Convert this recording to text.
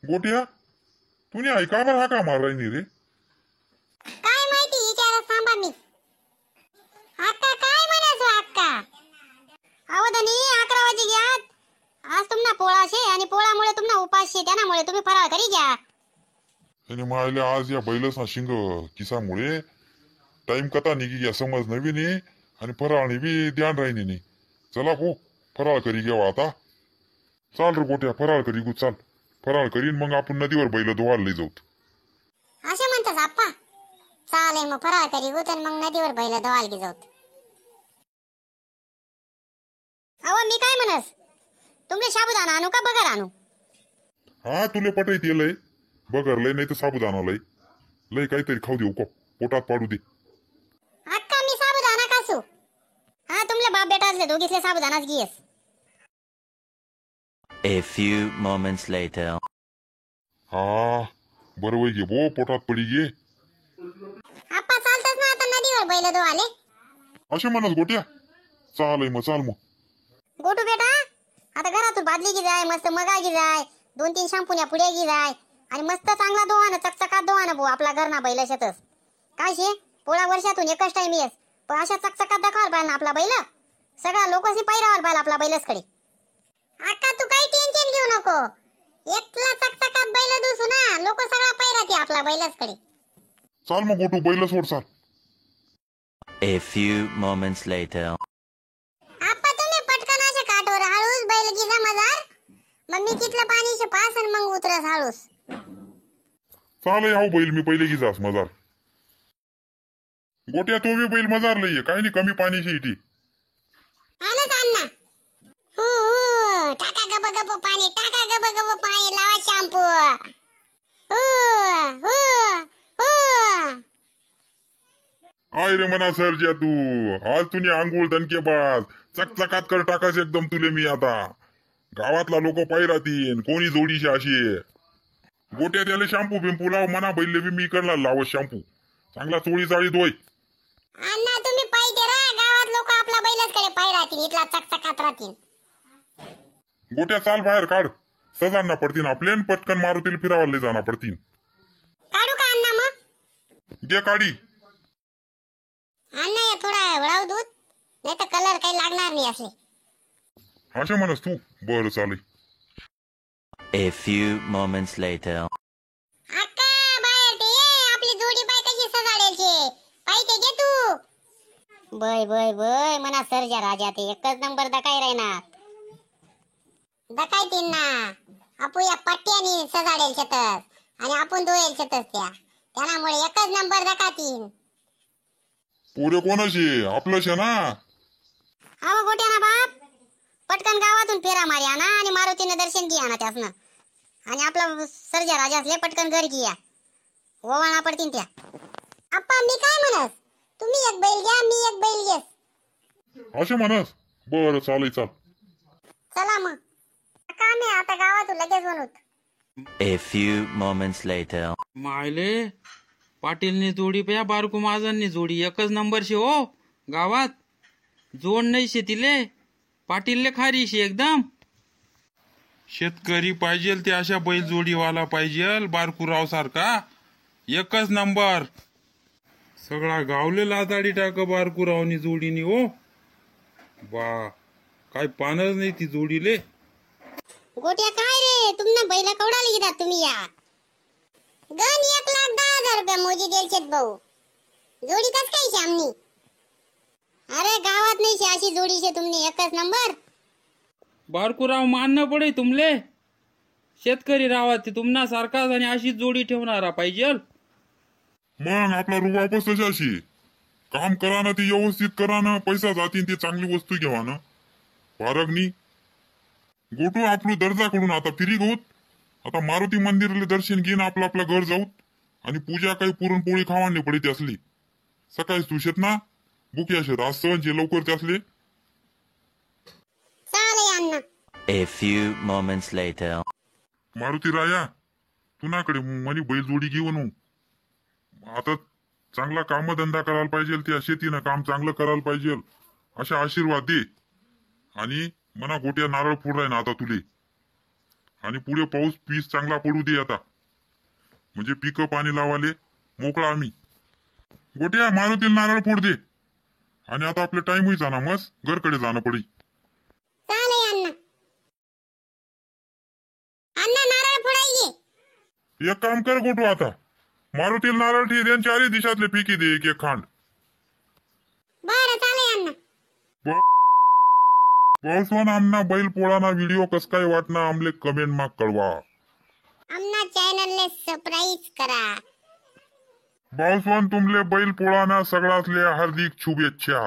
गोट्या तुने ऐका बरं हा का माराय रे? काय माहिती विचारा सांबा मी. अक्का काय म्हणायचो अक्का? अहो धनी 11 वाजे घ्यात. आज तुम्हाला पोळा शे आणि पोळामुळे तुम्हाला उपास शे त्यामुळे तुम्ही फराळ करी घ्या. आणि मायले आज या बैलसा शिंग किसामुळे टाइम कथा निघी घ्या समज नवी नी आणि फराळणी बी ध्यान राहिनी नी. चला भो फराळ करी घ्यावा आता. चाल रे गोट्या फराळ करी गु चाल. फराळ करीन मग आपण नदीवर बैल धुवायला लई जाऊ. असे म्हणतात आप्पा. चालेल मग फराळ करी गुतन मग नदीवर बैल धवाल की जाऊत. अहो मी काय म्हणस तुमले साबुदाणा आणू का बगर आणू? हा तुले पटईत लय बगर लय नाही तर साबुदाणा लय लय काहीतरी खाऊ देऊ का पोटात पाडू दे. अक्का मी साबुदाणा खासू. हा तुमले बाप बेटा असले दोघीसले साबुदाणाच घियस. A few moments later. हा बरोबर घे बो पोटात पडी घे. आप्पा चालतच ना आता नदीवर बैल धुवाले. असे म्हणत गोट्या चाल मग चाल मग. गोटू बेटा आता घरातून बादली की जाय मस्त मगा की जाय 2-3 शॅम्पून्या पुढे की जाय आणि मस्त चांगला धुवाना चकचकात धुवाना भाऊ आपला घरना बैल शेतस. काय शे पोळा वर्षातून एकच टाइम येस पण अशा चकचकात दाखवाल पाहिजे ना आपला बैल. सगळ्या लोकांनी पैरावर पाहिजे आपला बैलच कडे. अक्का तू काही टेन्शन घेऊ नको. एकला चकचकात बैल दुसू ना लोक सगळा पैराती आपला बैलच कडे. चाल मग गोटू बैल सोड चाल. A few moments later. आप्पा तुम्ही पटकन असे काठवर हळूच बैल गिजा मजार मग मी तिथलं पाणी शे पास आणि मग उतरस हळूस. चाल हाव बैल मी पहिले की जास मजार. गोट्या तो बी बैल मजार लई काय नाही कमी पाणी शे इटी. आलंच अण्णा. हो टाका गब गब पाणी टाका गब गब पाणी लावा शॅम्पू. हो हो हो आय रे मना सरज्या तू आज तुनी आंघोळ दणके बाज चकचकात कर टाकास एकदम तुले मी आता. गावातला लोक पाहिरातीन कोणी जोडीशी अशी गोट्या त्याला शॅम्पू बिंपू लाव मना बैल बी मी करणार लावत शॅम्पू चांगला चोळी चाळी धुय. अण्णा तुम्ही पाहिजे रा गावात लोक आपला बैलच कडे पाय राहतील इथला चकचकात राहतील. गोट्या चाल बाहेर काढ सजांना पडतीन आपले पटकन मारुतीला फिरावाले जाणार पडतीन. काढू का अण्णा मग? घे काढी. अण्णा हे थोडा वळाव दूध नाही तर कलर काही लागणार नाही असले. असे म्हणस तू बरं चालेल. A few moments later. अक्का बाहेर ते ये आपली जोडी पाय कशी सजाडेल छे पाय ते घे तू. बय बय बय मना सरजा राजा ते एकच नंबर दकाय राहणार. दकायतीन ना आपू या पट्ट्यानी सजाडेल शेतस आणि आपण धुएल शेतस त्यामुळे एकच नंबर दकातीन. पुरे कोणाशी आपलं शे ना. अहो गोट्याना बाप पटकन गावातून फेरा मारी आणा आणि मारुतीने दर्शन घ्या ना त्यासनं आणि आपला सरजा राजा असले पटकन घर घ्या ओवाळा पडतीन त्या. अप्पा मी काय म्हणस तुम्ही एक बैल घ्या मी एक बैल घेस. असे म्हणस बरं चालेल चाल. चला मग काम आहे आता गावातून लगेच बनवत. A few moments later. मायले पाटीलनी जोडी पे बारकू महाजननी जोडी एकच नंबर शे हो गावात. जोड नाही शेतीले पाटीलले खारी शे एकदम. शेतकरी पाहिजे ते अशा बैल जोडीवाला पाहिजे बारकूराव सारखा एकच नंबर. सगळा गावले लादाडी टाक बारकूरावनी जोडीनी हो बा काय पानच नाही ती जोडीले. गोट्या काय रे तुमने बैल कवडाली घेतात तुम्ही या गण 1,10,000 रुपये मोजी देलचेत भाऊ. जोडी कस काय शामनी? अरे गावात नाही शे अशी जोडी शे तुमने एकच नंबर. बारकूराव मानणं पडे तुमले शेतकरी रावात तुमना सारखाच आणि अशीच जोडी ठेवणारा पाहिजे. मग आपला रुबाबच तशाशी काम करा ना ते व्यवस्थित करा ना पैसा जातीन ते चांगली वस्तू घेवा ना. पारगनी गोटू आपलं दर्जा कडून आता फिरी होत आता मारुती मंदिराला दर्शन घेऊन आपलं आपलं घर जाऊत आणि पूजा काही पुरणपोळी खावाने पडते असली सकाळी तुशेत ना बुकी असेत आज सहनचे लवकर ते असले. चालेल अण्णा. A few moments later. Maruti राया तुनाकडे मनी बैल जोडी घेऊन आता चांगला कामधंदा करायला पाहिजे त्या शेतीनं काम चांगलं करायला पाहिजे अशा आशीर्वाद दे आणि मना गोट्या नारळ फोडाय ना आता तुले आणि पुढे पाऊस पीस चांगला पडू दे आता, म्हणजे पिकं पाणी लावाले मोकळा आम्ही. गोट्या मारुतीला नारळ फोड दे. आणि आता आपलं टाइम होईचा ना, मस्त घरकडे जाणं पडी. चाले अण्णा. अण्णा नारळ फोडायचे. एक काम कर गोटू, आता मारुतीला नारळ ठे दे, चारही दिशातले पिकी दे एक एक खांड. बरं चाले अण्णा. पावसानं आमना बैल पोळाना व्हिडिओ कस काय वाटना आमले कमेंट मा कळवा. आमना चॅनलने सबस्क्राईब करा. पावसानं तुमले बैल पोळाना सगळ्यातले हार्दिक शुभेच्छा.